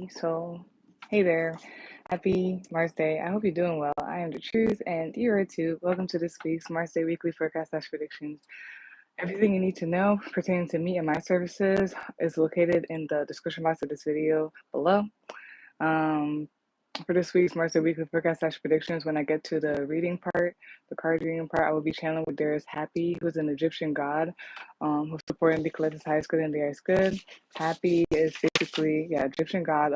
So, hey there. Happy Mars Day. I hope you're doing well. I am the truth, and you are too. Welcome to this week's Mars Day Weekly Forecast Predictions. Everything you need to know pertaining to me and my services is located in the description box of this video below. For this week's Mars Day Weekly Forecast Predictions, when I get to the reading part, the card reading part, I will be channeling with there is Hapi, who's an Egyptian god, who's supporting the collective highest good and the highest good. Hapi is basically, Egyptian god.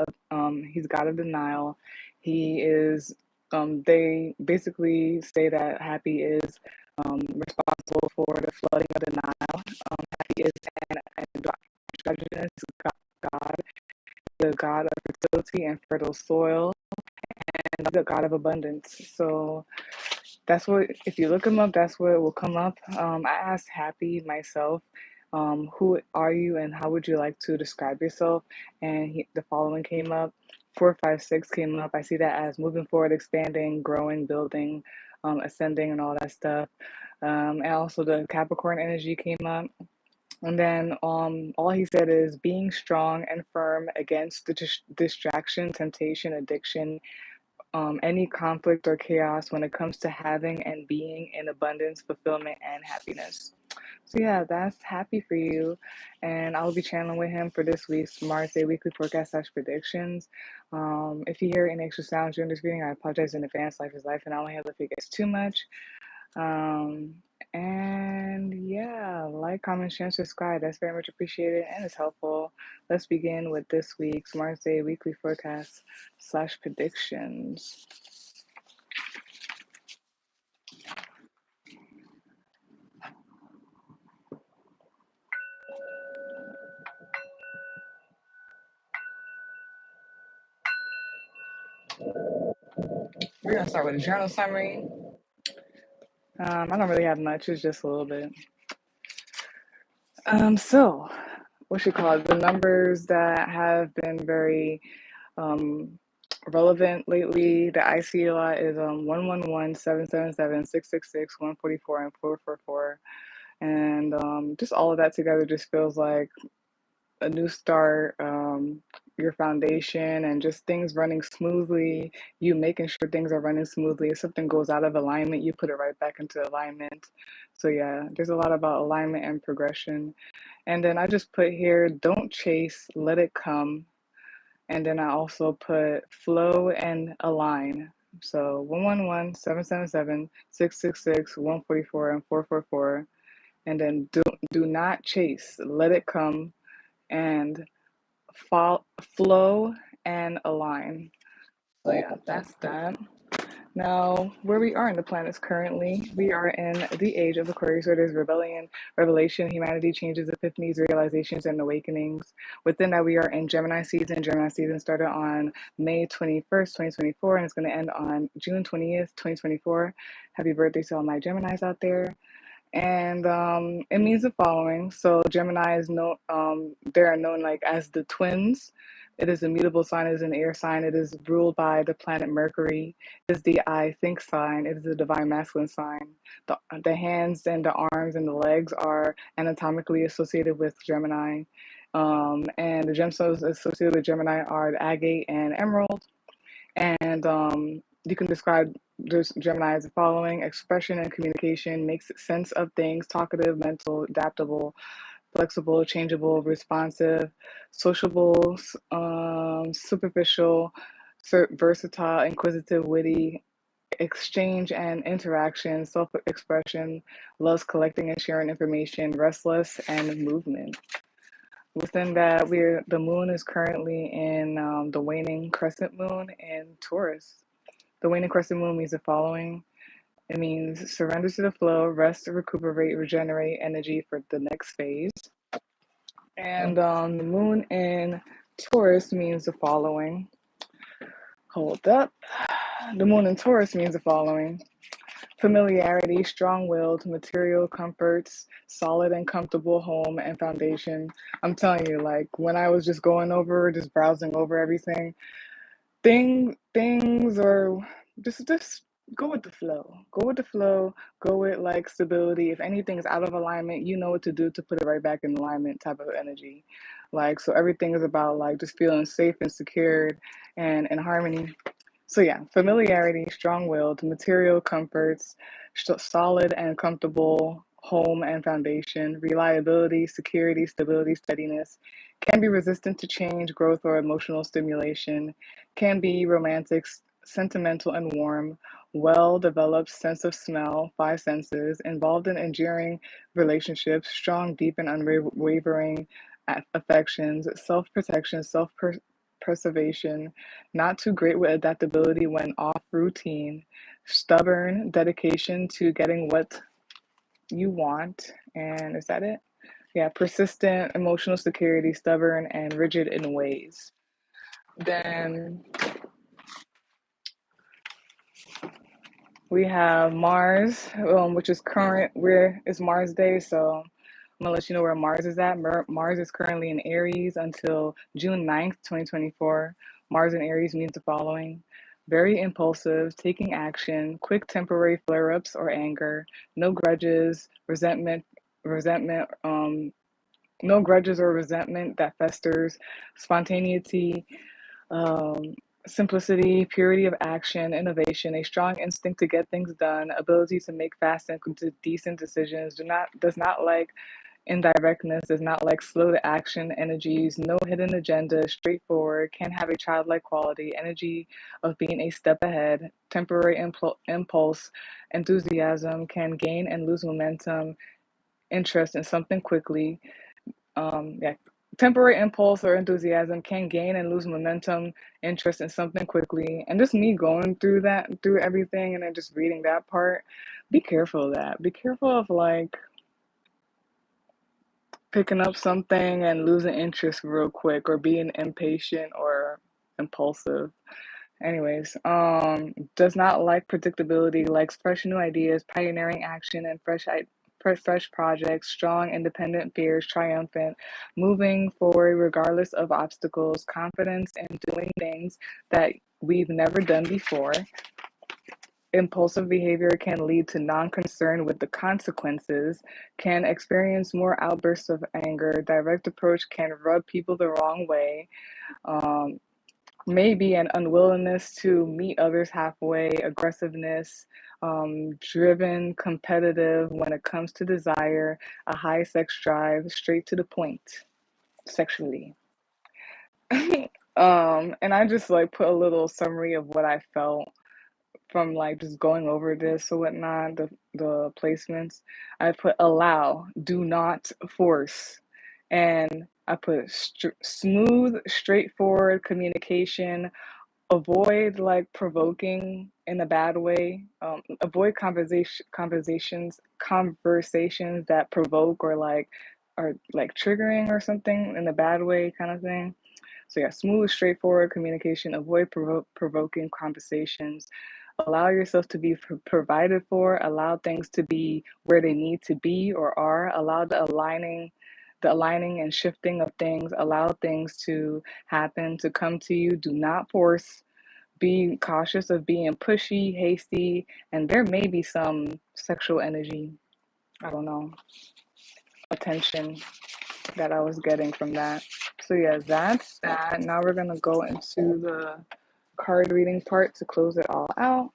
He's god of the Nile. He is, they basically say that Hapi is responsible for the flooding of the Nile. Hapi is an androgynous god, the god of fertility and fertile soil, and the god of abundance. So that's what, if you look him up, that's what will come up. I asked Hapi myself, who are you and how would you like to describe yourself? And the following came up. 456 came up. I see that as moving forward, expanding, growing, building, ascending, and all that stuff. And also the Capricorn energy came up. And then all he said is being strong and firm against the distraction, temptation, addiction, any conflict or chaos when it comes to having and being in abundance, fulfillment, and happiness. So yeah, that's Happy for you. And I'll be channeling with him for this week's Mars Day Weekly Forecast Predictions. If you hear any extra sounds during this reading, I apologize in advance. Life is life, and I only have if it gets too much. And yeah, like, comment, share, and subscribe. That's very much appreciated and it's helpful. Let's begin with this week's Mars Day Weekly Forecast Predictions. We're gonna start with a journal summary. I don't really have much, it's just a little bit. So what you call it? The numbers that have been very relevant lately that I see a lot is 111, 777, 666, 144, and 444. And just all of that together just feels like a new start, your foundation, and just things running smoothly, you making sure things are running smoothly. If something goes out of alignment, you put it right back into alignment. So yeah, there's a lot about alignment and progression. And then I just put here, don't chase, let it come. And then I also put flow and align. So 111, 777, 666, 144, and 444. And then do not chase, let it come, and flow and align. So yeah, that's that. Now, where we are in the planets currently, we are in the age of Aquarius, where there's rebellion, revelation, humanity, changes, epiphanies, realizations, and awakenings. Within that, we are in Gemini season. Gemini season started on May 21st, 2024, and it's going to end on June 20th, 2024. Happy birthday to all my Geminis out there. And it means the following. So Gemini is they are known like as the twins. It is a mutable sign, it is an air sign, it is ruled by the planet Mercury. It is the I think sign, it is the divine masculine sign. The hands and the arms and the legs are anatomically associated with Gemini. And the gemstones associated with Gemini are the agate and emerald. And you can describe this Gemini as the following: expression and communication, makes sense of things, talkative, mental, adaptable, flexible, changeable, responsive, sociable, superficial, versatile, inquisitive, witty, exchange and interaction, self-expression, loves collecting and sharing information, restless, and movement. Within that, the moon is currently in the waning crescent moon in Taurus. The waning crescent moon means the following. It means surrender to the flow, rest, recuperate, regenerate energy for the next phase. And the moon in Taurus means the following. Hold up. The moon in Taurus means the following. Familiarity, strong-willed, material comforts, solid and comfortable home and foundation. I'm telling you, like, when I was just browsing over everything, things are just go with the flow. Go with the flow. Go with like stability. If anything's out of alignment, you know what to do to put it right back in alignment type of energy. Like, so everything is about like just feeling safe and secured and in harmony. So yeah, familiarity, strong-willed, material comforts, solid and comfortable home and foundation, reliability, security, stability, steadiness, can be resistant to change, growth, or emotional stimulation, can be romantic, sentimental, and warm, well-developed sense of smell, five senses, involved in enduring relationships, strong, deep, and unwavering affections, self-protection, self-preservation, not too great with adaptability when off routine, stubborn dedication to getting what you want. And is that it? Yeah, persistent, emotional security, stubborn, and rigid in ways. Then we have Mars, which is current. Where is Mars Day? So I'm gonna let you know where Mars is at. Mars is currently in Aries until June 9th, 2024. Mars in Aries means the following: very impulsive, taking action, quick temporary flare-ups or anger, no grudges, resentment, no grudges or resentment that festers, spontaneity, um, simplicity, purity of action, innovation, a strong instinct to get things done, ability to make fast and decent decisions, does not like indirectness, does not like slow to action energies, no hidden agenda, straightforward, can have a childlike quality, energy of being a step ahead, temporary impulse, enthusiasm, can gain and lose momentum, interest in something quickly, yeah, temporary impulse or enthusiasm can gain and lose momentum, interest in something quickly. And just me going through that, through everything, and then just reading that part, be careful of that. Be careful of like picking up something and losing interest real quick or being impatient or impulsive. Anyways, does not like predictability, likes fresh new ideas, pioneering action, and fresh projects, strong, independent fears, triumphant, moving forward regardless of obstacles, confidence in doing things that we've never done before. Impulsive behavior can lead to non-concern with the consequences, can experience more outbursts of anger, direct approach can rub people the wrong way. Um, Maybe an unwillingness to meet others halfway, aggressiveness, driven, competitive when it comes to desire, a high sex drive, straight to the point sexually. And I just like put a little summary of what I felt from like just going over this or whatnot, the placements. I put allow, do not force, and I put smooth, straightforward communication. Avoid like provoking in a bad way. Avoid conversations that provoke or like are like triggering or something in a bad way, kind of thing. So yeah, smooth, straightforward communication. Avoid provoking conversations. Allow yourself to be provided for. Allow things to be where they need to be or are. Allow the aligning and shifting of things. Allow things to happen, to come to you. Do not force. Be cautious of being pushy, hasty, and there may be some sexual energy, I don't know, attention that I was getting from that. So yeah, that's that. Now we're gonna go into the card reading part to close it all out.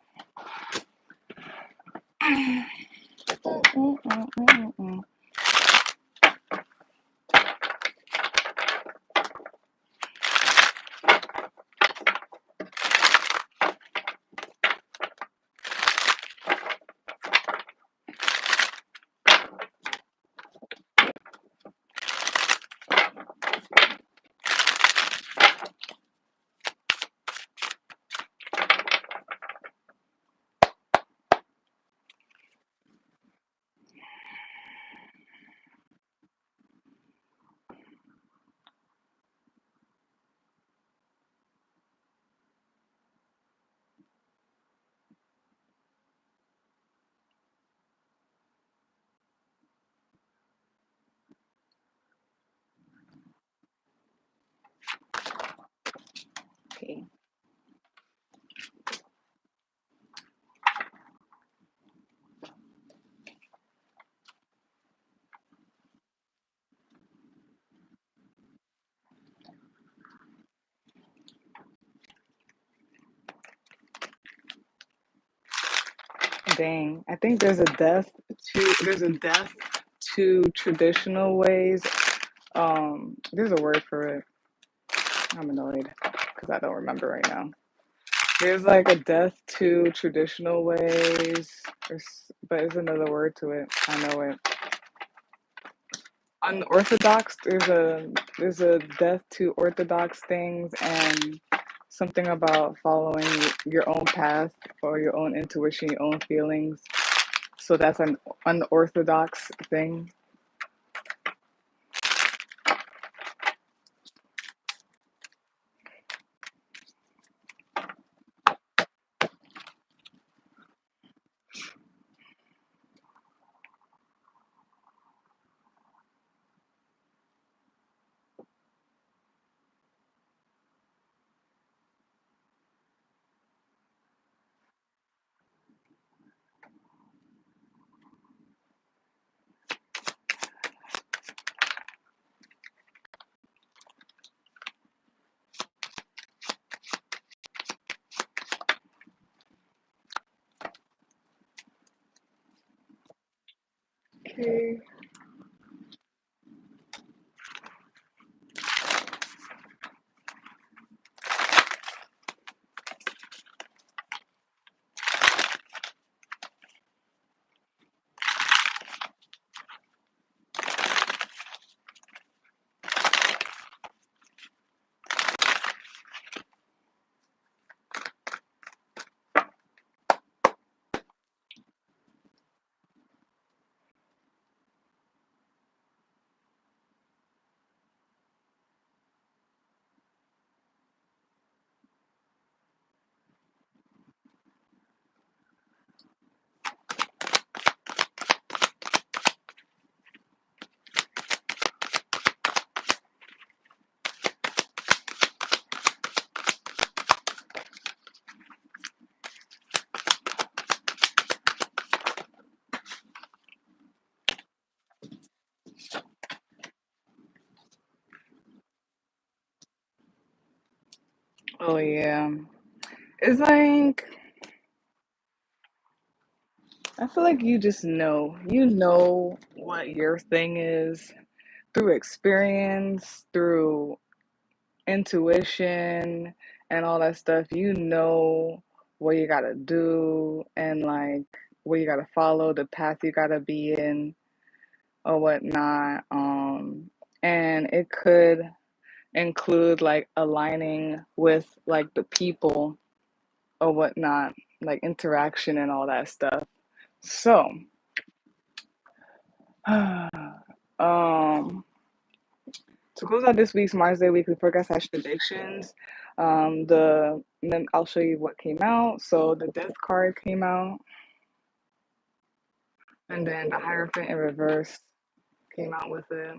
Dang, I think there's a death to traditional ways. There's a word for it. I'm annoyed because I don't remember right now. There's like a death to traditional ways, but there's another word to it. I know it. Unorthodox. There's a death to orthodox things and something about following your own path or your own intuition, your own feelings. So that's an unorthodox thing. Okay. Oh yeah. It's like I feel like you know what your thing is through experience, through intuition and all that stuff. You know what you gotta do and like what you gotta follow, the path you gotta be in or whatnot. And it could include like aligning with like the people or whatnot, like interaction and all that stuff. So, um, to close out this week's Mars Day Weekly Forecast / predictions, then I'll show you what came out. So the Death card came out, and then the Hierophant in reverse came out with it.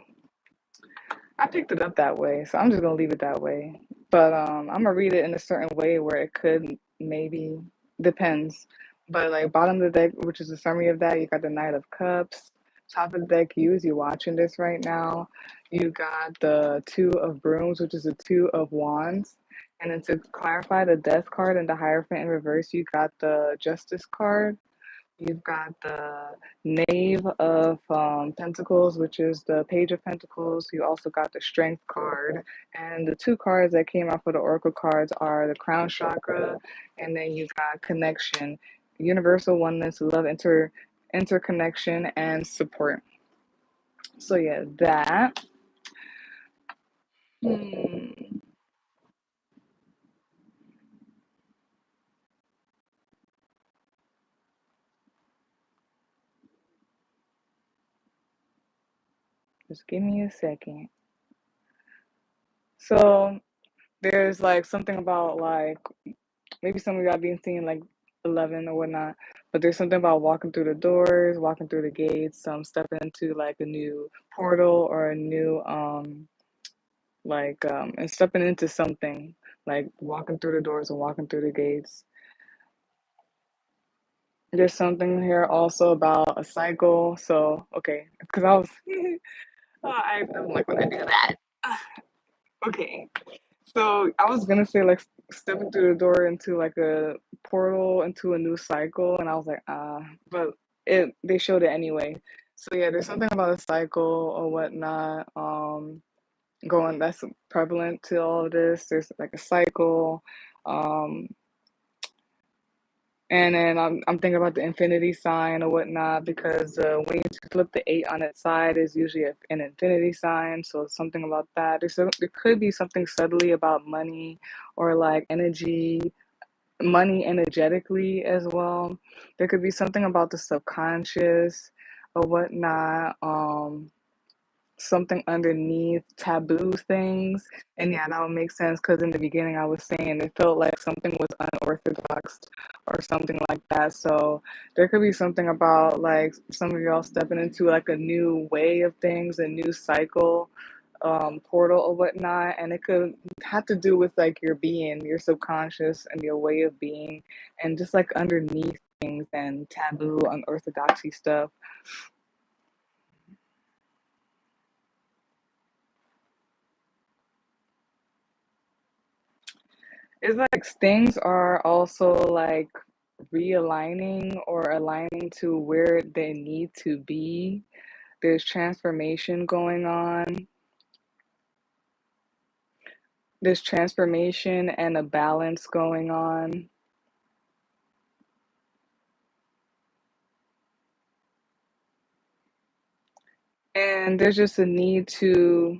I picked it up that way, so I'm just gonna leave it that way. But I'm gonna read it in a certain way where it could maybe depends. But like bottom of the deck, which is a summary of that, you got the Knight of Cups. Top of the deck, you watching this right now. You got the Two of Brooms, which is the Two of Wands. And then to clarify the Death card and the Hierophant in reverse, you got the Justice card. You've got the Knave of Pentacles, which is the Page of Pentacles. You also got the Strength card. And the two cards that came out for the Oracle cards are the Crown Chakra, and then you've got Connection, Universal Oneness, Love, Interconnection, and Support. So, yeah, that. Hmm, just give me a second. So, there's like something about like maybe some of y'all been seeing like 11 or whatnot, but there's something about walking through the doors, walking through the gates, stepping into like a new portal or a new and stepping into something like walking through the doors and walking through the gates. There's something here also about a cycle. So okay, because I was I don't like when I do that. Okay, So I was gonna say like stepping through the door into like a portal into a new cycle, and I was like, but it they showed it anyway. So yeah, there's something about a cycle or whatnot, going that's prevalent to all of this. There's like a cycle, um, and then I'm thinking about the infinity sign or whatnot because when you flip the eight on its side is usually an infinity sign. So something about that. There could be something subtly about money or like energy, money energetically as well. There could be something about the subconscious or whatnot. Something underneath taboo things. And yeah, that would make sense because in the beginning I was saying it felt like something was unorthodox or something like that. So there could be something about like some of y'all stepping into like a new way of things, a new cycle, portal or whatnot. And it could have to do with like your being, your subconscious and your way of being and just like underneath things and taboo, unorthodoxy stuff. It's like things are also like realigning or aligning to where they need to be. There's transformation going on. There's transformation and a balance going on. And there's just a need to,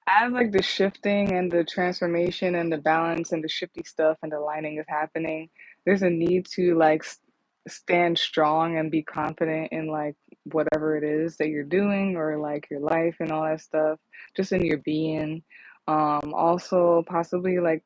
as like the shifting and the transformation and the balance and the shifty stuff and the lining is happening, there's a need to like stand strong and be confident in like whatever it is that you're doing or like your life and all that stuff, just in your being. Also possibly like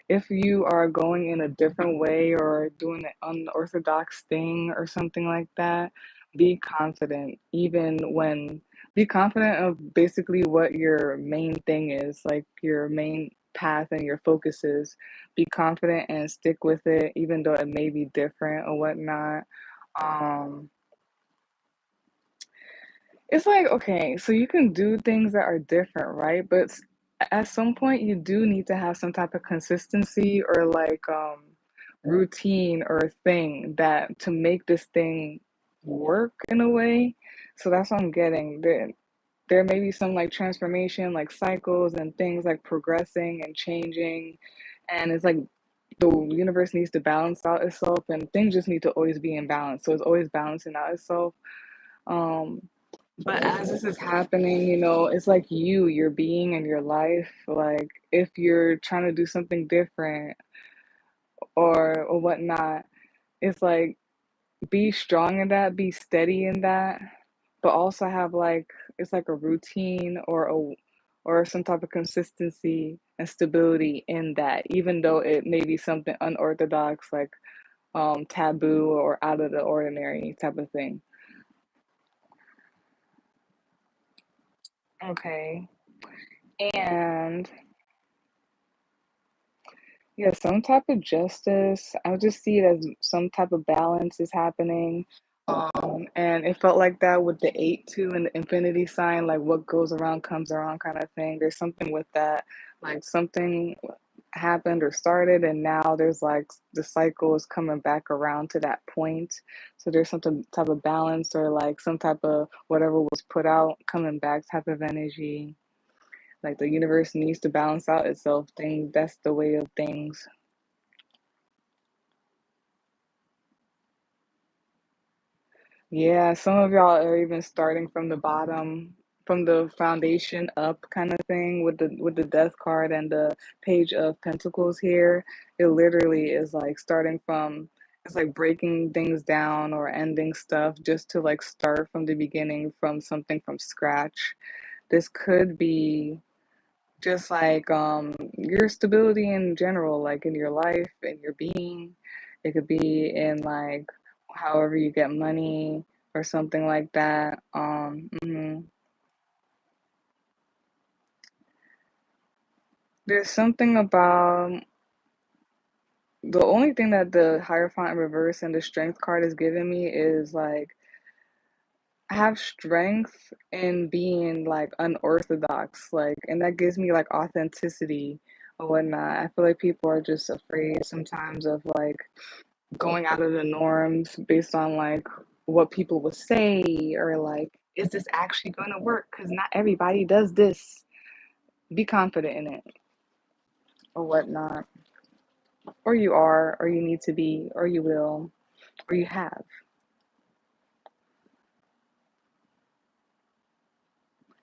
if you are going in a different way or doing an unorthodox thing or something like that, be confident even when be confident of basically what your main thing is, like your main path and your focus is. Be confident and stick with it, even though it may be different or whatnot. Um, it's like, okay, so you can do things that are different, right? But at some point, you do need to have some type of consistency or like routine or thing that to make this thing work in a way. So that's what I'm getting. There may be some like transformation, like cycles and things like progressing and changing. And it's like the universe needs to balance out itself and things just need to always be in balance. So it's always balancing out itself. Um, but as this is happening, it's like your being and your life. Like if you're trying to do something different or whatnot, it's like be strong in that, be steady in that, but also have like it's like a routine or some type of consistency and stability in that, even though it may be something unorthodox, like taboo or out of the ordinary type of thing. Okay. And yeah, some type of justice. I just see it as some type of balance is happening. And it felt like that with the eight too and the infinity sign, like what goes around comes around kind of thing. There's something with that, like something happened or started, and now there's like the cycle is coming back around to that point. So there's some type of balance or like some type of whatever was put out coming back type of energy. Like the universe needs to balance out itself. That's the way of things. Yeah, some of y'all are even starting from the bottom, from the foundation up kind of thing with the death card and the page of pentacles here. It literally is like starting from it's like breaking things down or ending stuff just to like start from the beginning from something from scratch. This could be just like your stability in general, like in your life, in your being. It could be in like however you get money or something like that. There's something about the only thing that the Hierophant in reverse and the strength card is giving me is like have strength in being like unorthodox, like, and that gives me like authenticity. or whatnot. I feel like people are just afraid sometimes of like going out of the norms based on like what people will say, or like, is this actually going to work? Because not everybody does this. Be confident in it or whatnot. Or you are, or you need to be, or you will, or you have.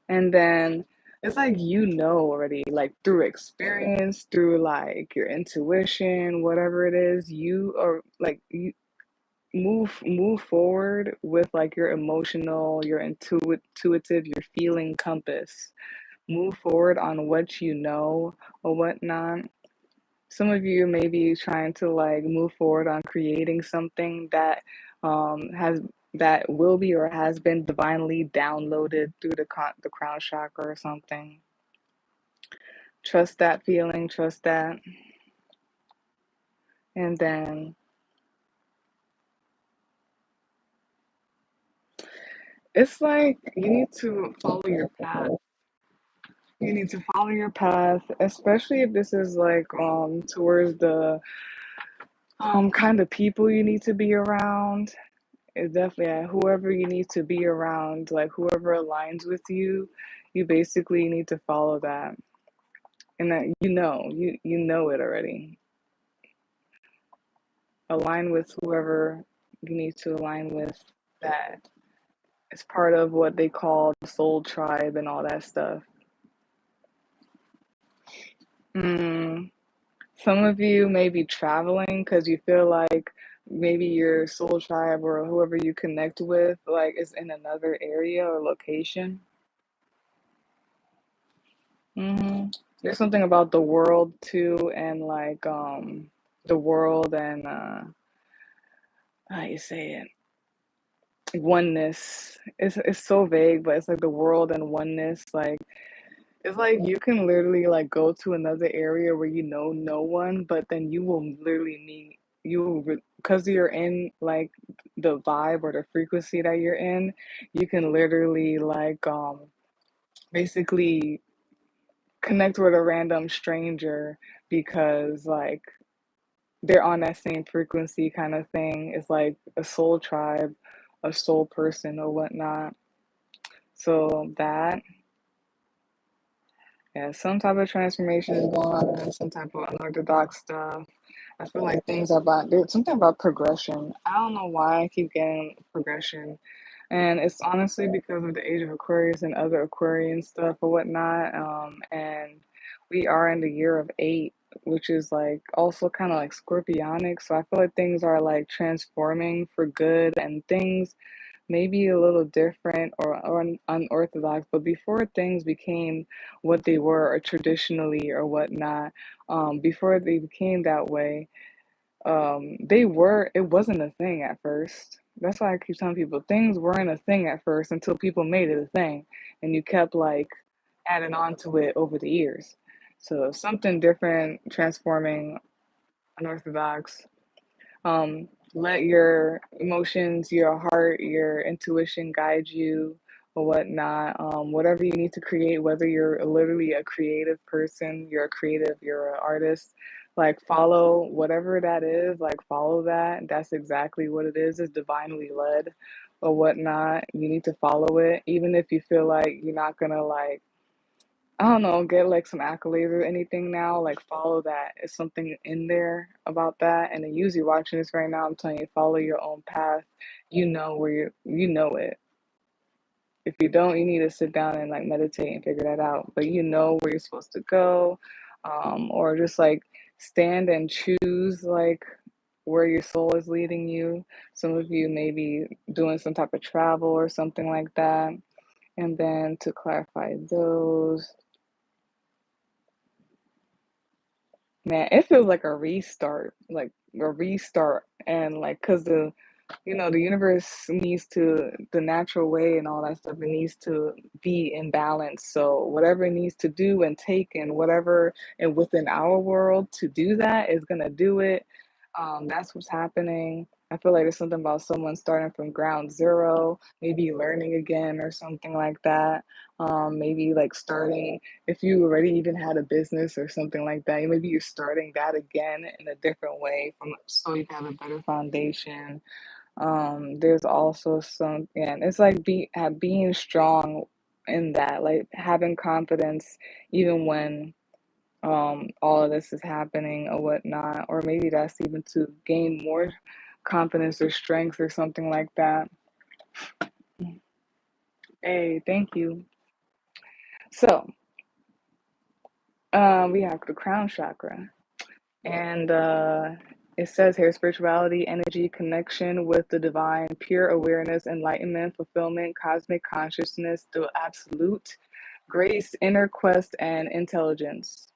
And then it's like, you know, already, like through experience, through like your intuition, whatever it is, you are like, you move forward with like your emotional, your intuitive, your feeling compass. Move forward on what you know or whatnot. Some of you may be trying to like move forward on creating something that has that will be or has been divinely downloaded through the crown chakra or something. Trust that feeling, trust that, and then it's like you need to follow your path. You need to follow your path, especially if this is like towards the kind of people you need to be around. It's definitely whoever you need to be around, like whoever aligns with you, you basically need to follow that. And that you know it already. Align with whoever you need to align with, that is part of what they call the soul tribe and all that stuff. Mm, some of you may be traveling because you feel like maybe your soul tribe or whoever you connect with like is in another area or location. There's something about the world too, and like the world and how you say it, oneness. It's so vague, but it's like the world and oneness. Like it's like you can literally like go to another area where you know no one, but then you will literally meet because you're in like the vibe or the frequency that you're in, you can literally like basically connect with a random stranger because like they're on that same frequency kind of thing. It's like a soul tribe, a soul person or whatnot. So that, yeah, some type of transformation is going on, some type of unorthodox stuff. I feel like things are about, there's something about progression. I don't know why I keep getting progression. And it's honestly because of the age of Aquarius and other Aquarian stuff or whatnot. And we are in the year of 8, which is like also kind of like scorpionic. So I feel like things are like transforming for good, and things maybe a little different or unorthodox. But before things became what they were, or traditionally or whatnot, before they became that way, it wasn't a thing at first. That's why I keep telling people things weren't a thing at first until people made it a thing, and you kept like adding on to it over the years. So something different, transforming, unorthodox. Let your emotions, your heart, your intuition guide you or whatnot. Whatever you need to create, whether you're literally a creative person, you're a creative, you're an artist, like follow whatever that is, like follow that. That's exactly what it is. It's divinely led or whatnot. You need to follow it, even if you feel like you're not gonna like, I don't know, get like some accolades or anything now, like follow that. It's something in there about that. And then usually watching this right now, I'm telling you, follow your own path. You know where you know it. If you don't, you need to sit down and like meditate and figure that out. But you know where you're supposed to go. Or just like stand and choose like where your soul is leading you. Some of you may be doing some type of travel or something like that. And then to clarify those, man, it feels like a restart, and like, cause the universe needs to, the natural way and all that stuff, it needs to be in balance. So whatever it needs to do and take and whatever, and within our world to do that is gonna do it. That's what's happening. I feel like there's something about someone starting from ground zero, maybe learning again or something like that. Maybe like starting, if you already even had a business or something like that, maybe you're starting that again in a different way from so you can have a better foundation. There's also some, yeah, and it's like being strong in that, like having confidence even when all of this is happening or whatnot, or maybe that's even to gain more confidence or strength or something like that. Hey, thank you. So, we have the crown chakra, and it says here spirituality, energy, connection with the divine, pure awareness, enlightenment, fulfillment, cosmic consciousness, the absolute, grace, inner quest, and intelligence.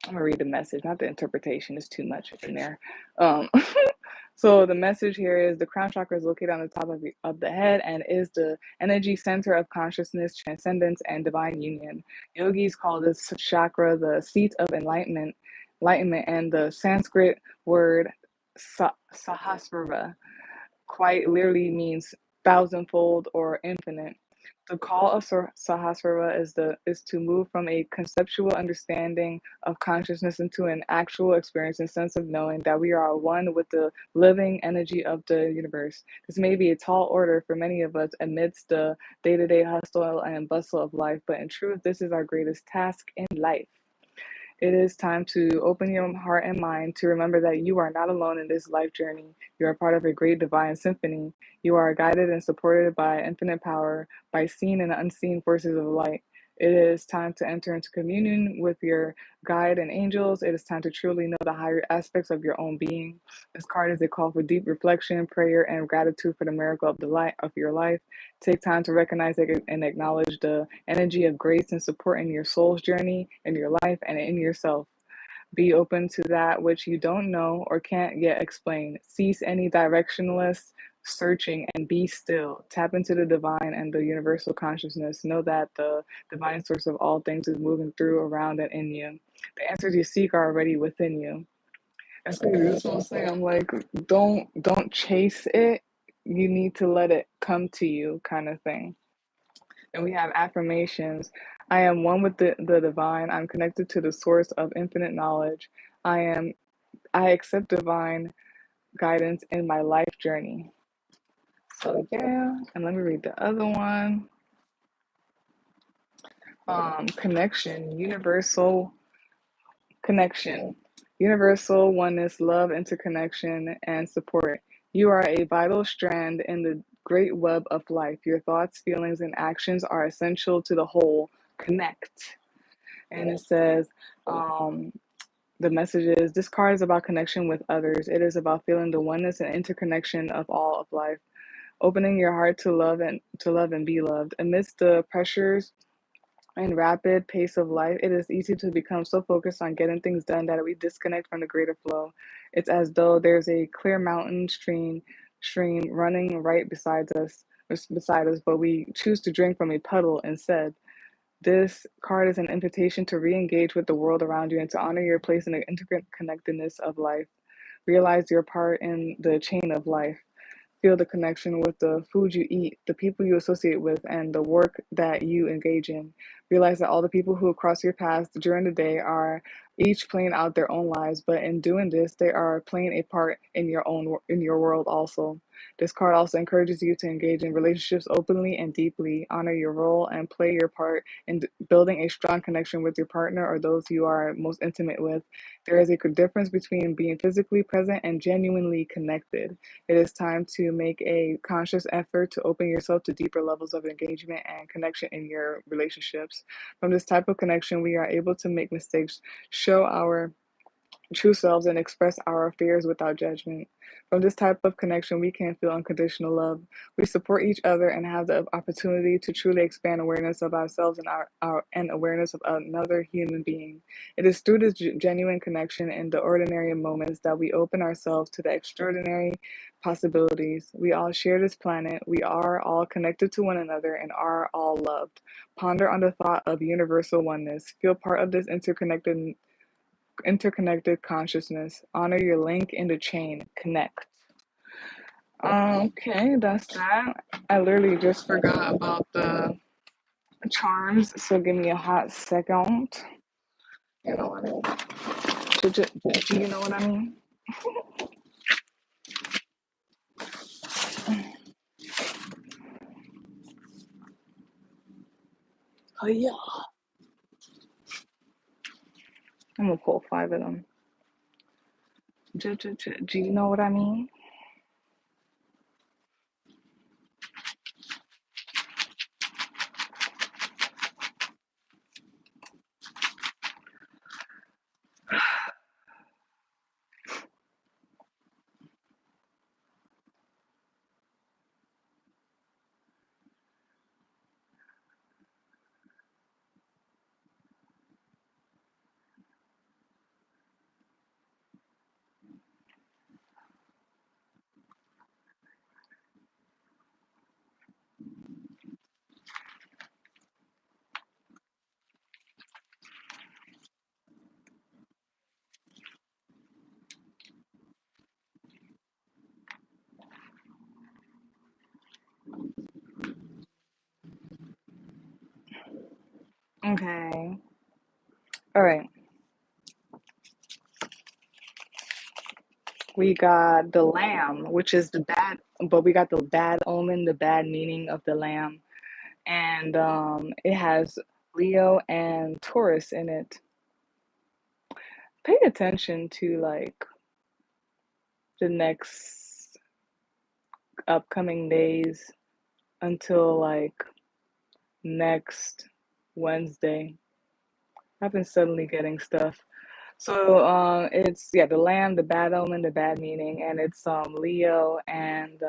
I'm gonna read the message, not the interpretation. It's too much in there. Um, so the message here is the crown chakra is located on the top of the head and is the energy center of consciousness, transcendence, and divine union. Yogis call this chakra the seat of enlightenment, and the Sanskrit word sahasrara quite literally means thousandfold or infinite. The call of Sahasrara is to move from a conceptual understanding of consciousness into an actual experience and sense of knowing that we are one with the living energy of the universe. This may be a tall order for many of us amidst the day-to-day hustle and bustle of life, but in truth, this is our greatest task in life. It is time to open your heart and mind to remember that you are not alone in this life journey. You are part of a great divine symphony. You are guided and supported by infinite power, by seen and unseen forces of light. It is time to enter into communion with your guide and angels. It is time to truly know the higher aspects of your own being. This card is a call for deep reflection, prayer, and gratitude for the miracle of the light of your life. Take time to recognize and acknowledge the energy of grace and support in your soul's journey, in your life, and in yourself. Be open to that which you don't know or can't yet explain. Cease any directionless searching and be still. Tap into the divine and the universal consciousness. Know that the divine source of all things is moving through, around, and in you. The answers you seek are already within you. That's crazy. That's what I'm saying. I'm like, don't chase it. You need to let it come to you, kind of thing. And we have affirmations. I am one with the divine. I'm connected to the source of infinite knowledge. I am I accept divine guidance in my life journey. So yeah, and let me read the other one. Connection, connection, universal oneness, love, interconnection, and support. You are a vital strand in the great web of life. Your thoughts, feelings, and actions are essential to the whole. Connect. And it says, um, the message is this card is about connection with others. It is about feeling the oneness and interconnection of all of life, opening your heart to love and be loved. Amidst the pressures and rapid pace of life, it is easy to become so focused on getting things done that we disconnect from the greater flow. It's as though there's a clear mountain stream running right beside us, but we choose to drink from a puddle instead. This card is an invitation to re engage with the world around you and to honor your place in the interconnectedness of life. Realize your part in the chain of life. Feel the connection with the food you eat, the people you associate with, and the work that you engage in. Realize that all the people who cross your path during the day are each playing out their own lives, but in doing this, they are playing a part in your world also. This card also encourages you to engage in relationships openly and deeply, honor your role, and play your part in building a strong connection with your partner or those you are most intimate with. There is a difference between being physically present and genuinely connected. It is time to make a conscious effort to open yourself to deeper levels of engagement and connection in your relationships. From this type of connection, we are able to make mistakes, show our true selves, and express our fears without judgment. From this type of connection, we can feel unconditional love. We support each other and have the opportunity to truly expand awareness of ourselves and our and awareness of another human being. It is through this genuine connection in the ordinary moments that we open ourselves to the extraordinary possibilities. We all share this planet. We are all connected to one another and are all loved. Ponder on the thought of universal oneness. Feel part of this interconnected interconnected consciousness. Honor your link in the chain. Connect. Okay, that's that. I literally just forgot about the charms, so give me a hot second. You know what I mean? Do you know what I mean? Oh yeah. I'm gonna pull 5 of them. Do you know what I mean? Okay. All right. We got the lamb, which is the bad, but we got the bad omen, the bad meaning of the lamb. And it has Leo and Taurus in it. Pay attention to like the next upcoming days until like next Wednesday. I've been suddenly getting stuff. So it's yeah, the lamb, the bad omen, the bad meaning, and it's Leo and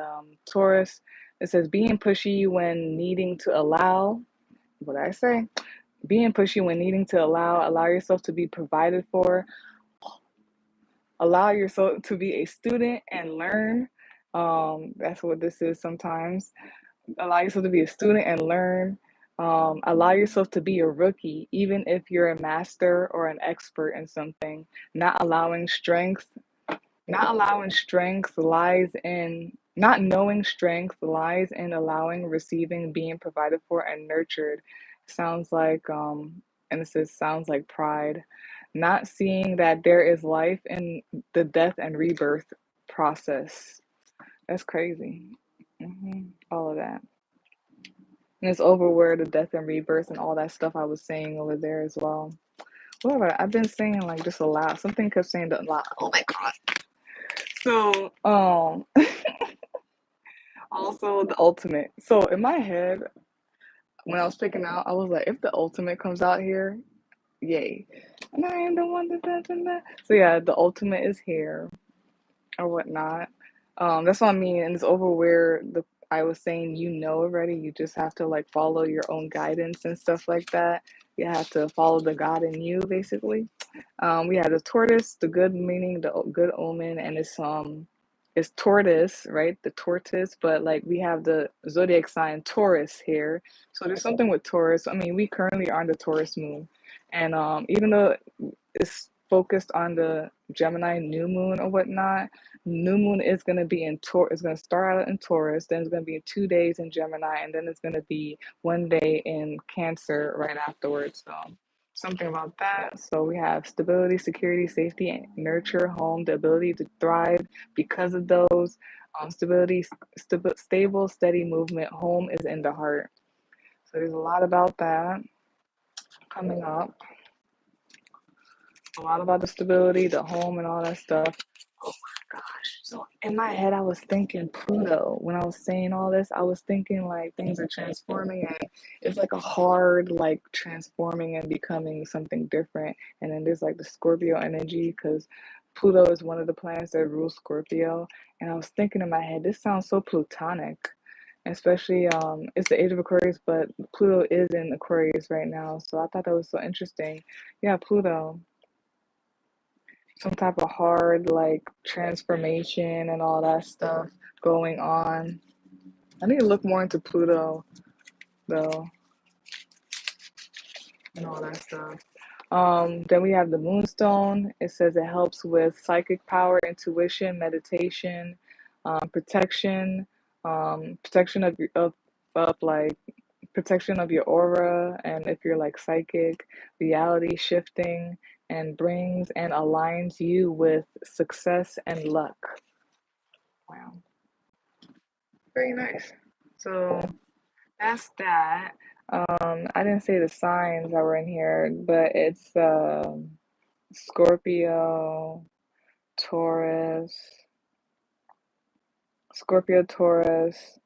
Taurus. It says being pushy when needing to allow. What did I say? Being pushy when needing to allow yourself to be provided for, allow yourself to be a student and learn. That's what this is sometimes. Allow yourself to be a student and learn. Allow yourself to be a rookie, even if you're a master or an expert in something. Not allowing strength, not allowing strength lies in not knowing strength lies in allowing, receiving, being provided for, and nurtured. Sounds like and it says sounds like pride. Not seeing that there is life in the death and rebirth process. That's crazy. All of that. And it's over where the death and rebirth and all that stuff I was saying over there as well. Whatever. I've been saying like just a lot. Something kept saying a lot. Oh my god. So also the ultimate. So in my head, when I was picking out, I was like, if the ultimate comes out here, yay. And I am the one that. So yeah, the ultimate is here or whatnot. That's what I mean, and it's over where the I was saying already. You just have to like follow your own guidance and stuff like that. You have to follow the God in you, basically. We had the tortoise, the good meaning, the good omen, and it's tortoise, right? The tortoise, but like we have the zodiac sign Taurus here. So there's something with Taurus. I mean, we currently are on the Taurus moon, and even though it's focused on the Gemini new moon or whatnot, new moon is going to be in Taurus. It's going to start out in Taurus, then it's going to be 2 days in Gemini, and then it's going to be 1 day in Cancer right afterwards. So something about that. So we have stability, security, safety, nurture, home, the ability to thrive because of those. Stability, stable, steady movement. Home is in the heart. So there's a lot about that coming up. A lot about the stability, the home, and all that stuff. Oh my gosh. So in my head, I was thinking Pluto. When I was saying all this, I was thinking like things are transforming and it's like a hard, like transforming and becoming something different. And then there's like the Scorpio energy because Pluto is one of the planets that rules Scorpio. And I was thinking in my head, this sounds so plutonic. Especially, it's the age of Aquarius, but Pluto is in Aquarius right now. So I thought that was so interesting. Yeah, Pluto, some type of hard like transformation and all that stuff going on. I need to look more into Pluto though and all that stuff. Then we have the moonstone. It says it helps with psychic power, intuition, meditation, protection, protection of like protection of your aura, and if you're like psychic, reality shifting, and brings and aligns you with success and luck. Wow, very nice. So that's that. I didn't say the signs that were in here, but it's Scorpio, Taurus, Scorpio, Taurus,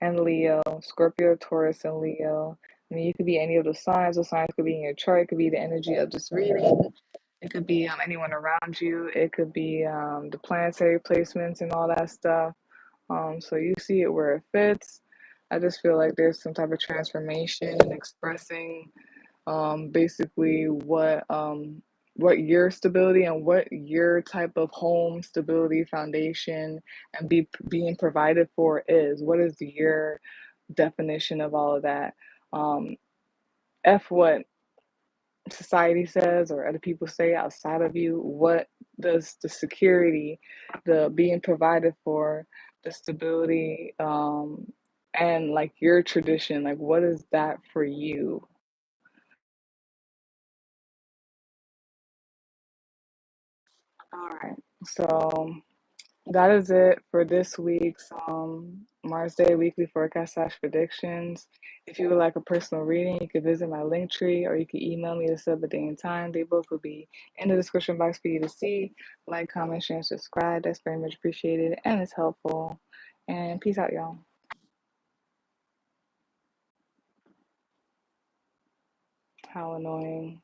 and Leo. Scorpio, Taurus, and Leo. I mean, you could be any of the signs. The signs could be in your chart. It could be the energy of this reading. It could be anyone around you. It could be the planetary placements and all that stuff. So you see it where it fits. I just feel like there's some type of transformation and expressing basically what your stability and what your type of home stability foundation and being provided for is. What is your definition of all of that? Um, F what society says or other people say outside of you. What does the security, the being provided for, the stability, and like your tradition, like what is that for you? All right. So that is it for this week's Mars Day Weekly Forecast/predictions. If you would like a personal reading, you can visit my link tree or you can email me to set up a day and time. They both will be in the description box for you to see. Like, comment, share, and subscribe. That's very much appreciated and it's helpful. And peace out, y'all. How annoying.